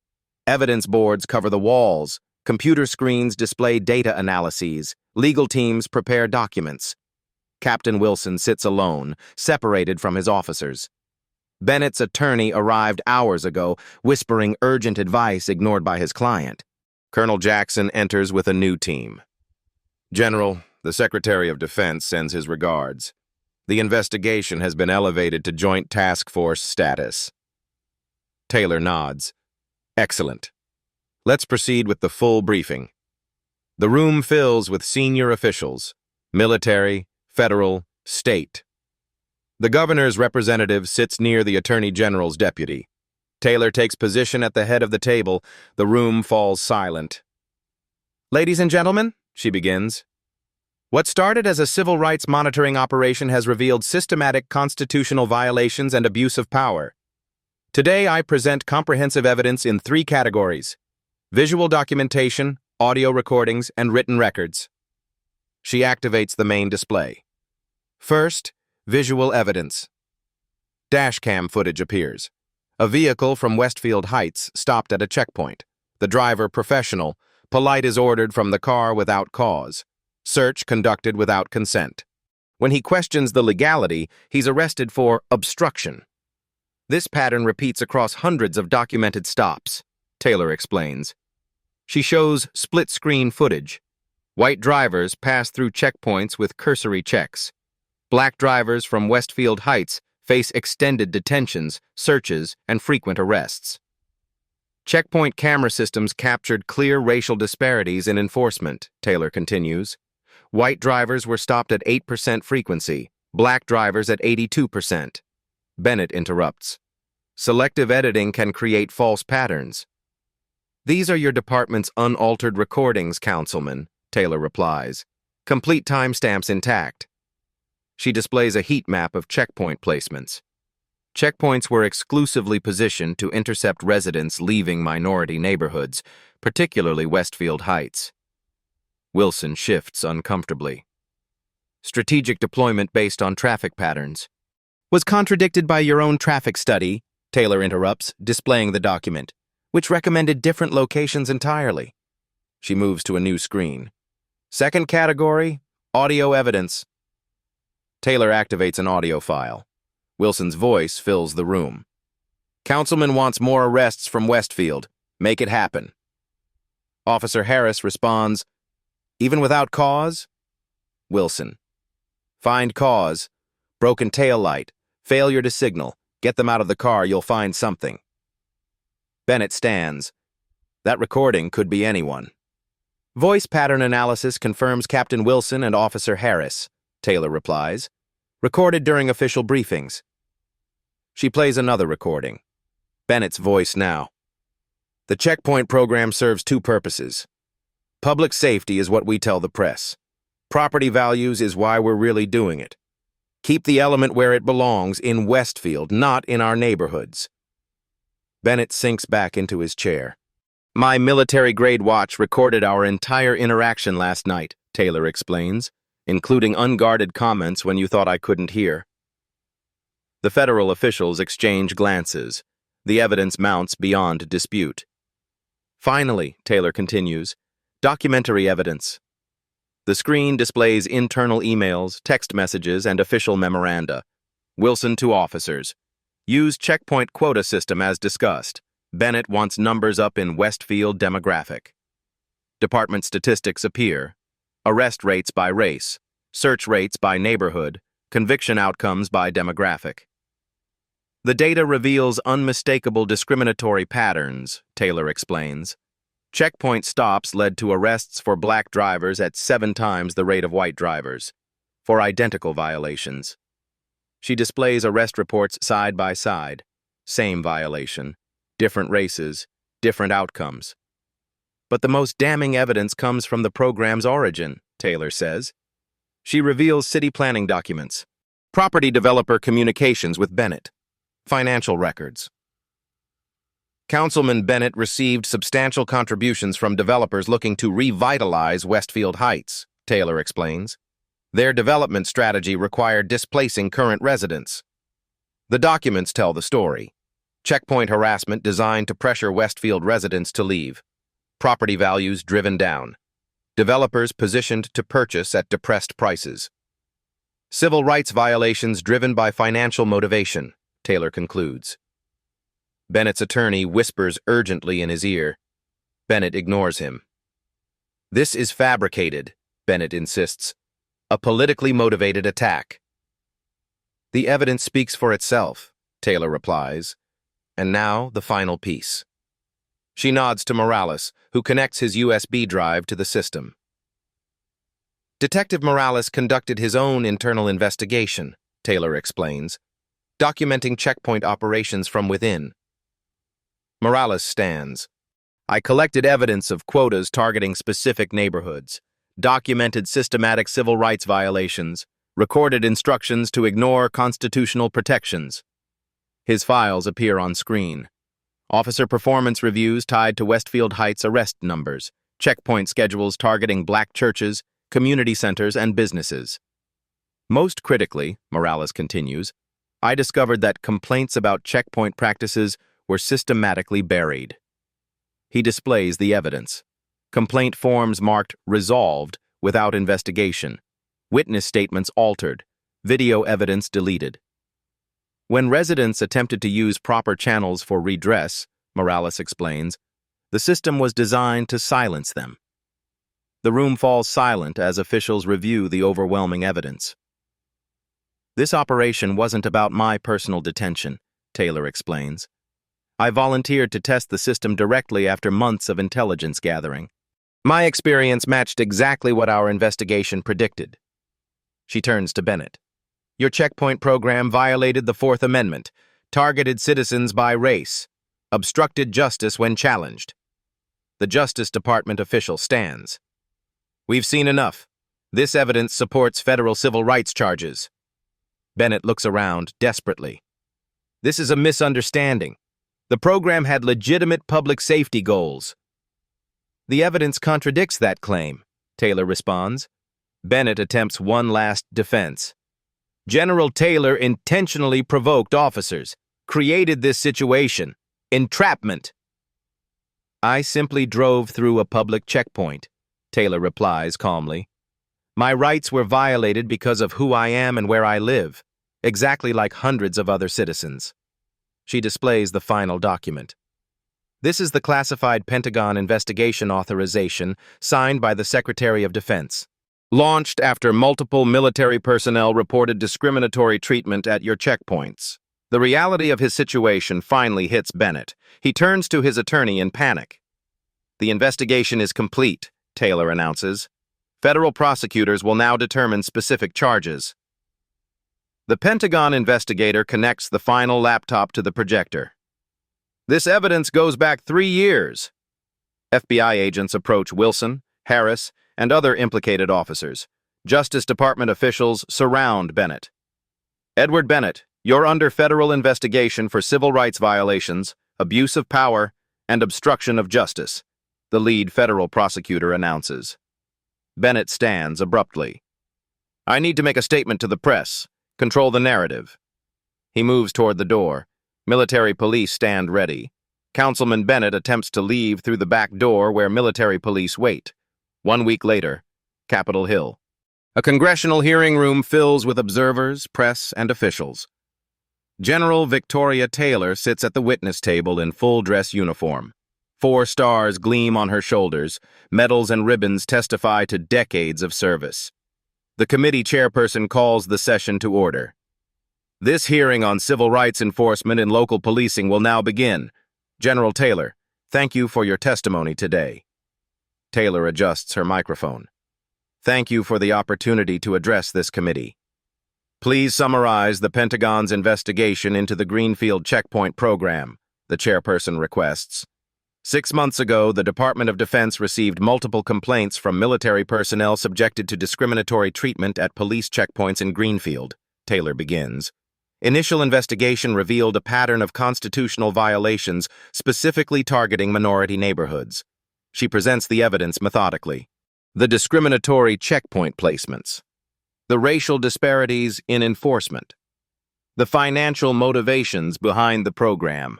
Evidence boards cover the walls. Computer screens display data analyses. Legal teams prepare documents. Captain Wilson sits alone, separated from his officers. Bennett's attorney arrived hours ago, whispering urgent advice ignored by his client. Colonel Jackson enters with a new team. General, the Secretary of Defense sends his regards. The investigation has been elevated to Joint Task Force status. Taylor nods. Excellent. Let's proceed with the full briefing. The room fills with senior officials, military, federal, state. The governor's representative sits near the Attorney General's deputy. Taylor takes position at the head of the table. The room falls silent. Ladies and gentlemen, she begins. What started as a civil rights monitoring operation has revealed systematic constitutional violations and abuse of power. Today, I present comprehensive evidence in 3 categories: visual documentation, audio recordings, and written records. She activates the main display. First, visual evidence. Dashcam footage appears. A vehicle from Westfield Heights stopped at a checkpoint. The driver professional, polite as ordered from the car without cause. Search conducted without consent. When he questions the legality, he's arrested for obstruction. This pattern repeats across hundreds of documented stops, Taylor explains. She shows split-screen footage. White drivers pass through checkpoints with cursory checks. Black drivers from Westfield Heights face extended detentions, searches, and frequent arrests. Checkpoint camera systems captured clear racial disparities in enforcement, Taylor continues. White drivers were stopped at 8% frequency, black drivers at 82%. Bennett interrupts. Selective editing can create false patterns. These are your department's unaltered recordings, Councilman, Taylor replies. Complete timestamps intact. She displays a heat map of checkpoint placements. Checkpoints were exclusively positioned to intercept residents leaving minority neighborhoods, particularly Westfield Heights. Wilson shifts uncomfortably. Strategic deployment based on traffic patterns. Was contradicted by your own traffic study, Taylor interrupts, displaying the document, which recommended different locations entirely. She moves to a new screen. Second category, audio evidence. Taylor activates an audio file. Wilson's voice fills the room. Councilman wants more arrests from Westfield. Make it happen. Officer Harris responds, even without cause? Wilson. Find cause. Broken tail light. Failure to signal. Get them out of the car, you'll find something. Bennett stands. That recording could be anyone. Voice pattern analysis confirms Captain Wilson and Officer Harris, Taylor replies. Recorded during official briefings. She plays another recording. Bennett's voice now. The checkpoint program serves two purposes. Public safety is what we tell the press. Property values is why we're really doing it. Keep the element where it belongs, in Westfield, not in our neighborhoods. Bennett sinks back into his chair. My military-grade watch recorded our entire interaction last night, Taylor explains, including unguarded comments when you thought I couldn't hear. The federal officials exchange glances. The evidence mounts beyond dispute. Finally, Taylor continues, documentary evidence. The screen displays internal emails, text messages, and official memoranda. Wilson to officers. Use checkpoint quota system as discussed. Bennett wants numbers up in Westfield demographic. Department statistics appear. Arrest rates by race, search rates by neighborhood, conviction outcomes by demographic. The data reveals unmistakable discriminatory patterns, Taylor explains. Checkpoint stops led to arrests for black drivers at 7 times the rate of white drivers, for identical violations. She displays arrest reports side by side. Same violation, different races, different outcomes. But the most damning evidence comes from the program's origin, Taylor says. She reveals city planning documents, property developer communications with Bennett, financial records. Councilman Bennett received substantial contributions from developers looking to revitalize Westfield Heights, Taylor explains. Their development strategy required displacing current residents. The documents tell the story. Checkpoint harassment designed to pressure Westfield residents to leave. Property values driven down. Developers positioned to purchase at depressed prices. Civil rights violations driven by financial motivation, Taylor concludes. Bennett's attorney whispers urgently in his ear. Bennett ignores him. This is fabricated, Bennett insists. A politically motivated attack. The evidence speaks for itself, Taylor replies. And now the final piece. She nods to Morales, who connects his USB drive to the system. Detective Morales conducted his own internal investigation, Taylor explains, documenting checkpoint operations from within. Morales stands. I collected evidence of quotas targeting specific neighborhoods, documented systematic civil rights violations, recorded instructions to ignore constitutional protections. His files appear on screen. Officer performance reviews tied to Westfield Heights arrest numbers, checkpoint schedules targeting black churches, community centers, and businesses. Most critically, Morales continues, I discovered that complaints about checkpoint practices were systematically buried. He displays the evidence. Complaint forms marked resolved without investigation. Witness statements altered. Video evidence deleted. When residents attempted to use proper channels for redress, Morales explains, the system was designed to silence them. The room falls silent as officials review the overwhelming evidence. This operation wasn't about my personal detention, Taylor explains. I volunteered to test the system directly after months of intelligence gathering. My experience matched exactly what our investigation predicted. She turns to Bennett. Your checkpoint program violated the Fourth Amendment, targeted citizens by race, obstructed justice when challenged. The Justice Department official stands. We've seen enough. This evidence supports federal civil rights charges. Bennett looks around desperately. This is a misunderstanding. The program had legitimate public safety goals. The evidence contradicts that claim, Taylor responds. Bennett attempts one last defense. General Taylor intentionally provoked officers, created this situation. Entrapment. I simply drove through a public checkpoint, Taylor replies calmly. My rights were violated because of who I am and where I live, exactly like hundreds of other citizens. She displays the final document. This is the classified Pentagon investigation authorization signed by the Secretary of Defense. Launched after multiple military personnel reported discriminatory treatment at your checkpoints. The reality of his situation finally hits Bennett. He turns to his attorney in panic. The investigation is complete, Taylor announces. Federal prosecutors will now determine specific charges. The Pentagon investigator connects the final laptop to the projector. This evidence goes back 3 years. FBI agents approach Wilson, Harris, and other implicated officers. Justice Department officials surround Bennett. Edward Bennett, you're under federal investigation for civil rights violations, abuse of power, and obstruction of justice, the lead federal prosecutor announces. Bennett stands abruptly. I need to make a statement to the press. Control the narrative. He moves toward the door. Military police stand ready. Councilman Bennett attempts to leave through the back door where military police wait. 1 week later, Capitol Hill. A congressional hearing room fills with observers, press, and officials. General Victoria Taylor sits at the witness table in full dress uniform. 4 stars gleam on her shoulders. Medals and ribbons testify to decades of service. The committee chairperson calls the session to order. This hearing on civil rights enforcement in local policing will now begin. General Taylor, thank you for your testimony today. Taylor adjusts her microphone. Thank you for the opportunity to address this committee. Please summarize the Pentagon's investigation into the Greenfield Checkpoint program, the chairperson requests. 6 months ago, the Department of Defense received multiple complaints from military personnel subjected to discriminatory treatment at police checkpoints in Greenfield, Taylor begins. Initial investigation revealed a pattern of constitutional violations specifically targeting minority neighborhoods. She presents the evidence methodically. The discriminatory checkpoint placements. The racial disparities in enforcement. The financial motivations behind the program.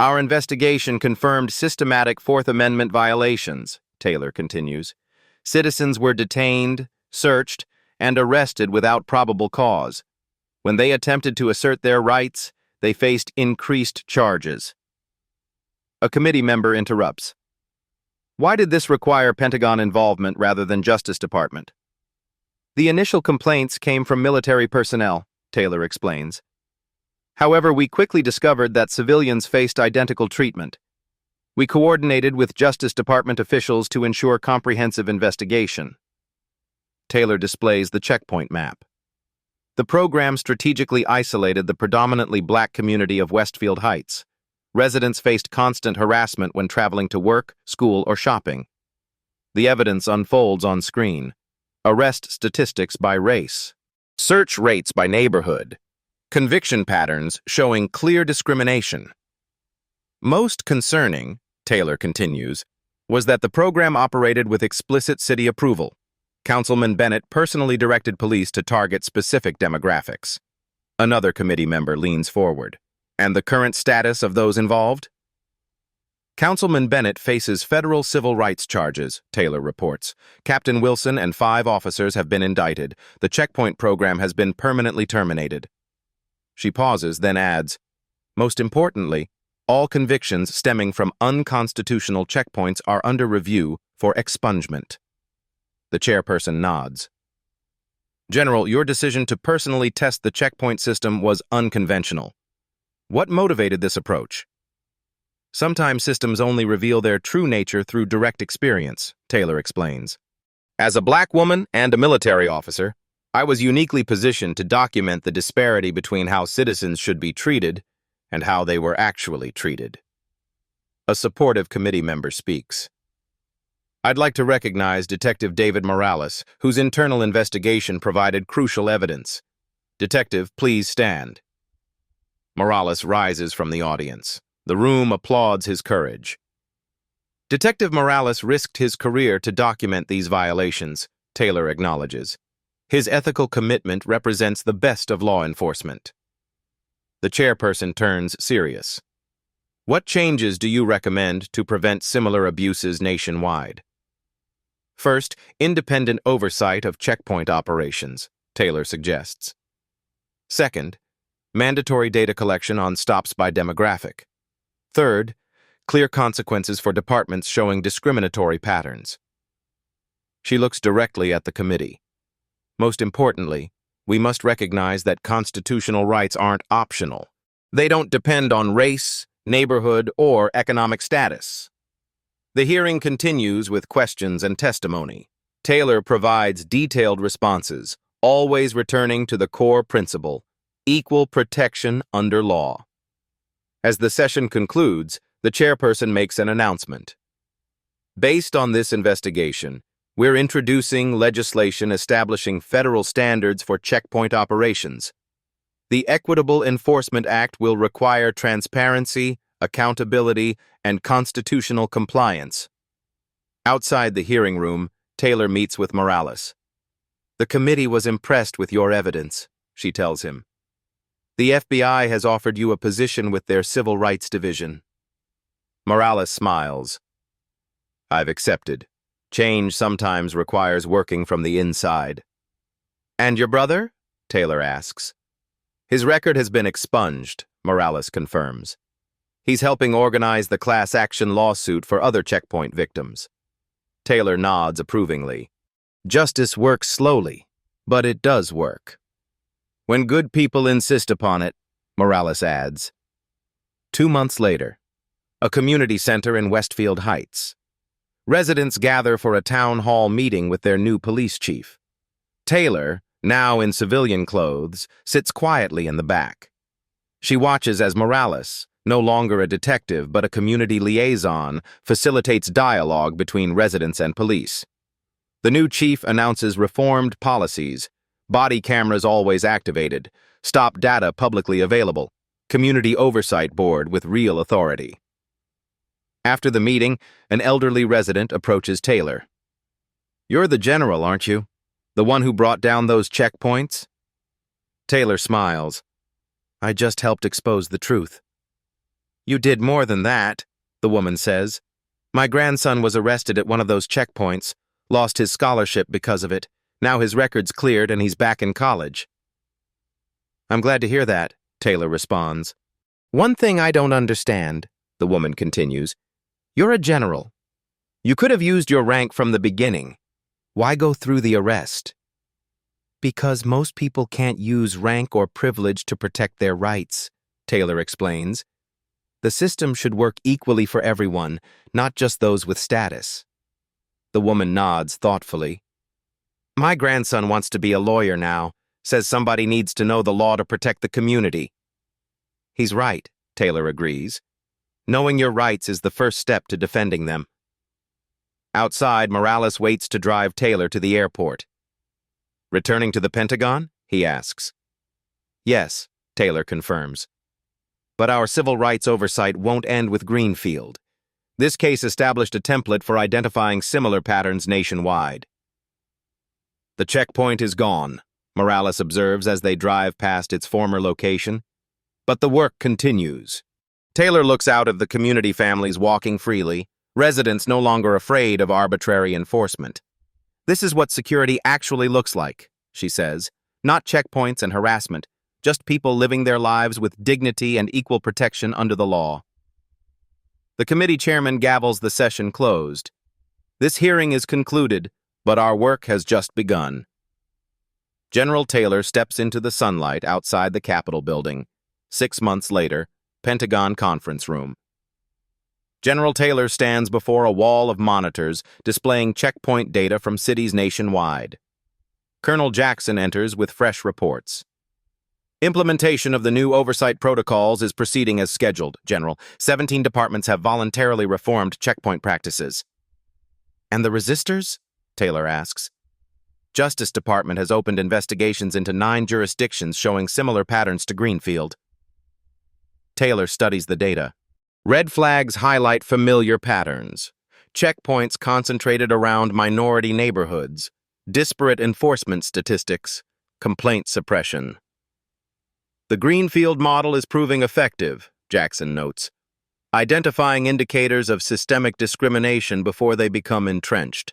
Our investigation confirmed systematic Fourth Amendment violations, Taylor continues. Citizens were detained, searched, and arrested without probable cause. When they attempted to assert their rights, they faced increased charges. A committee member interrupts. Why did this require Pentagon involvement rather than Justice Department? The initial complaints came from military personnel, Taylor explains. However, we quickly discovered that civilians faced identical treatment. We coordinated with Justice Department officials to ensure comprehensive investigation. Taylor displays the checkpoint map. The program strategically isolated the predominantly black community of Westfield Heights. Residents faced constant harassment when traveling to work, school, or shopping. The evidence unfolds on screen. Arrest statistics by race. Search rates by neighborhood. Conviction patterns showing clear discrimination. Most concerning, Taylor continues, was that the program operated with explicit city approval. Councilman Bennett personally directed police to target specific demographics. Another committee member leans forward. And the current status of those involved? Councilman Bennett faces federal civil rights charges, Taylor reports. Captain Wilson and 5 officers have been indicted. The checkpoint program has been permanently terminated. She pauses, then adds, most importantly, all convictions stemming from unconstitutional checkpoints are under review for expungement. The chairperson nods. General, your decision to personally test the checkpoint system was unconventional. What motivated this approach? Sometimes systems only reveal their true nature through direct experience, Taylor explains. As a black woman and a military officer, I was uniquely positioned to document the disparity between how citizens should be treated and how they were actually treated. A supportive committee member speaks. I'd like to recognize Detective David Morales, whose internal investigation provided crucial evidence. Detective, please stand. Morales rises from the audience. The room applauds his courage. Detective Morales risked his career to document these violations, Taylor acknowledges. His ethical commitment represents the best of law enforcement. The chairperson turns serious. What changes do you recommend to prevent similar abuses nationwide? First, independent oversight of checkpoint operations, Taylor suggests. Second, mandatory data collection on stops by demographic. Third, clear consequences for departments showing discriminatory patterns. She looks directly at the committee. Most importantly, we must recognize that constitutional rights aren't optional. They don't depend on race, neighborhood, or economic status. The hearing continues with questions and testimony. Taylor provides detailed responses, always returning to the core principle: equal protection under law. As the session concludes, the chairperson makes an announcement. Based on this investigation, we're introducing legislation establishing federal standards for checkpoint operations. The Equitable Enforcement Act will require transparency, accountability, and constitutional compliance. Outside the hearing room, Taylor meets with Morales. The committee was impressed with your evidence, she tells him. The FBI has offered you a position with their Civil Rights Division. Morales smiles. I've accepted. Change sometimes requires working from the inside. And your brother? Taylor asks. His record has been expunged, Morales confirms. He's helping organize the class action lawsuit for other checkpoint victims. Taylor nods approvingly. Justice works slowly, but it does work. When good people insist upon it, Morales adds. 2 months later, a community center in Westfield Heights. Residents gather for a town hall meeting with their new police chief. Taylor, now in civilian clothes, sits quietly in the back. She watches as Morales, no longer a detective but a community liaison, facilitates dialogue between residents and police. The new chief announces reformed policies: body cameras always activated, stop data publicly available, community oversight board with real authority. After the meeting, an elderly resident approaches Taylor. You're the general, aren't you? The one who brought down those checkpoints? Taylor smiles. I just helped expose the truth. You did more than that, the woman says. My grandson was arrested at one of those checkpoints, lost his scholarship because of it. Now his record's cleared and he's back in college. I'm glad to hear that, Taylor responds. One thing I don't understand, the woman continues. You're a general. You could have used your rank from the beginning. Why go through the arrest? Because most people can't use rank or privilege to protect their rights, Taylor explains. The system should work equally for everyone, not just those with status. The woman nods thoughtfully. My grandson wants to be a lawyer now, says somebody needs to know the law to protect the community. He's right, Taylor agrees. Knowing your rights is the first step to defending them. Outside, Morales waits to drive Taylor to the airport. Returning to the Pentagon? He asks. Yes, Taylor confirms. But our civil rights oversight won't end with Greenfield. This case established a template for identifying similar patterns nationwide. The checkpoint is gone, Morales observes as they drive past its former location. But the work continues. Taylor looks out at the community families walking freely, residents no longer afraid of arbitrary enforcement. This is what security actually looks like, she says. Not checkpoints and harassment, just people living their lives with dignity and equal protection under the law. The committee chairman gavels the session closed. This hearing is concluded, but our work has just begun. General Taylor steps into the sunlight outside the Capitol building. 6 months later, Pentagon conference room. General Taylor stands before a wall of monitors displaying checkpoint data from cities nationwide. Colonel Jackson enters with fresh reports. Implementation of the new oversight protocols is proceeding as scheduled, General. 17 departments have voluntarily reformed checkpoint practices. And the resistors? Taylor asks. Justice Department has opened investigations into 9 jurisdictions showing similar patterns to Greenfield. Taylor studies the data. Red flags highlight familiar patterns. Checkpoints concentrated around minority neighborhoods. Disparate enforcement statistics. Complaint suppression. The Greenfield model is proving effective, Jackson notes, identifying indicators of systemic discrimination before they become entrenched.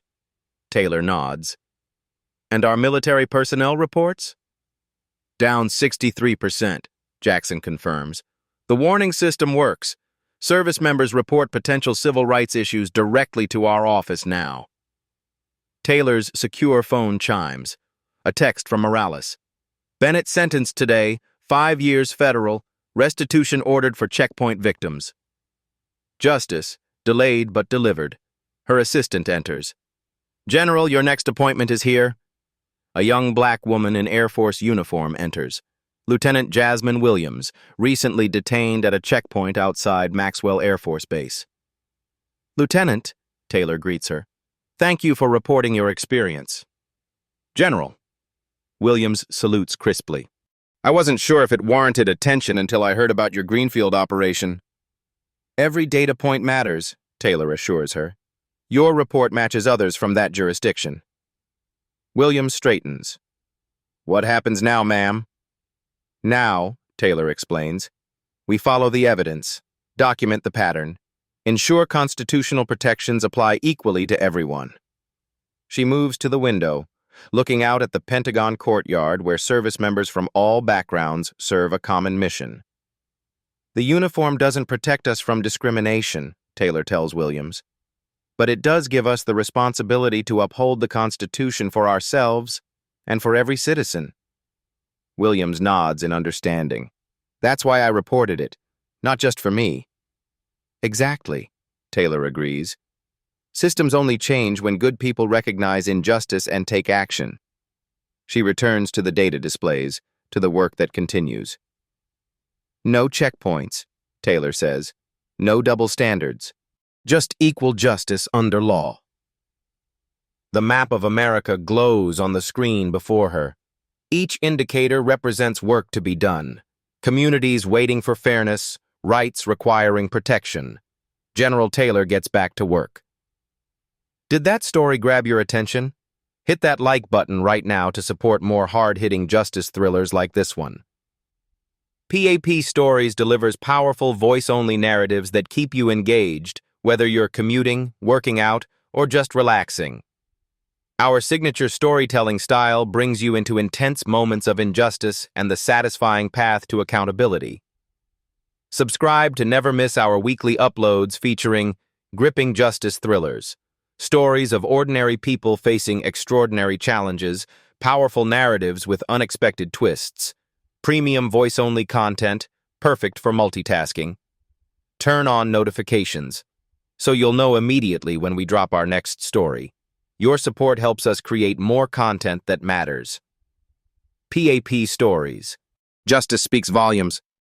Taylor nods. And our military personnel reports? Down 63%, Jackson confirms. The warning system works. Service members report potential civil rights issues directly to our office now. Taylor's secure phone chimes. A text from Morales. Bennett sentenced today, 5 years federal, restitution ordered for checkpoint victims. Justice, delayed but delivered. Her assistant enters. General, your next appointment is here. A young black woman in Air Force uniform enters. Lieutenant Jasmine Williams, recently detained at a checkpoint outside Maxwell Air Force Base. Lieutenant, Taylor greets her. Thank you for reporting your experience. General. Williams salutes crisply. I wasn't sure if it warranted attention until I heard about your Greenfield operation. Every data point matters, Taylor assures her. Your report matches others from that jurisdiction. Williams straightens. What happens now, ma'am? Now, Taylor explains, we follow the evidence, document the pattern, ensure constitutional protections apply equally to everyone. She moves to the window, looking out at the Pentagon courtyard where service members from all backgrounds serve a common mission. The uniform doesn't protect us from discrimination, Taylor tells Williams, but it does give us the responsibility to uphold the Constitution for ourselves and for every citizen. Williams nods in understanding. That's why I reported it, not just for me. Exactly, Taylor agrees. Systems only change when good people recognize injustice and take action. She returns to the data displays, to the work that continues. No checkpoints, Taylor says. No double standards. Just equal justice under law. The map of America glows on the screen before her. Each indicator represents work to be done. Communities waiting for fairness, rights requiring protection. General Taylor gets back to work. Did that story grab your attention? Hit that like button right now to support more hard-hitting justice thrillers like this one. PAP Stories delivers powerful voice-only narratives that keep you engaged, whether you're commuting, working out, or just relaxing. Our signature storytelling style brings you into intense moments of injustice and the satisfying path to accountability. Subscribe to never miss our weekly uploads featuring gripping justice thrillers, stories of ordinary people facing extraordinary challenges, powerful narratives with unexpected twists, premium voice-only content, perfect for multitasking. Turn on notifications, so you'll know immediately when we drop our next story. Your support helps us create more content that matters. PAP Stories. Justice speaks volumes.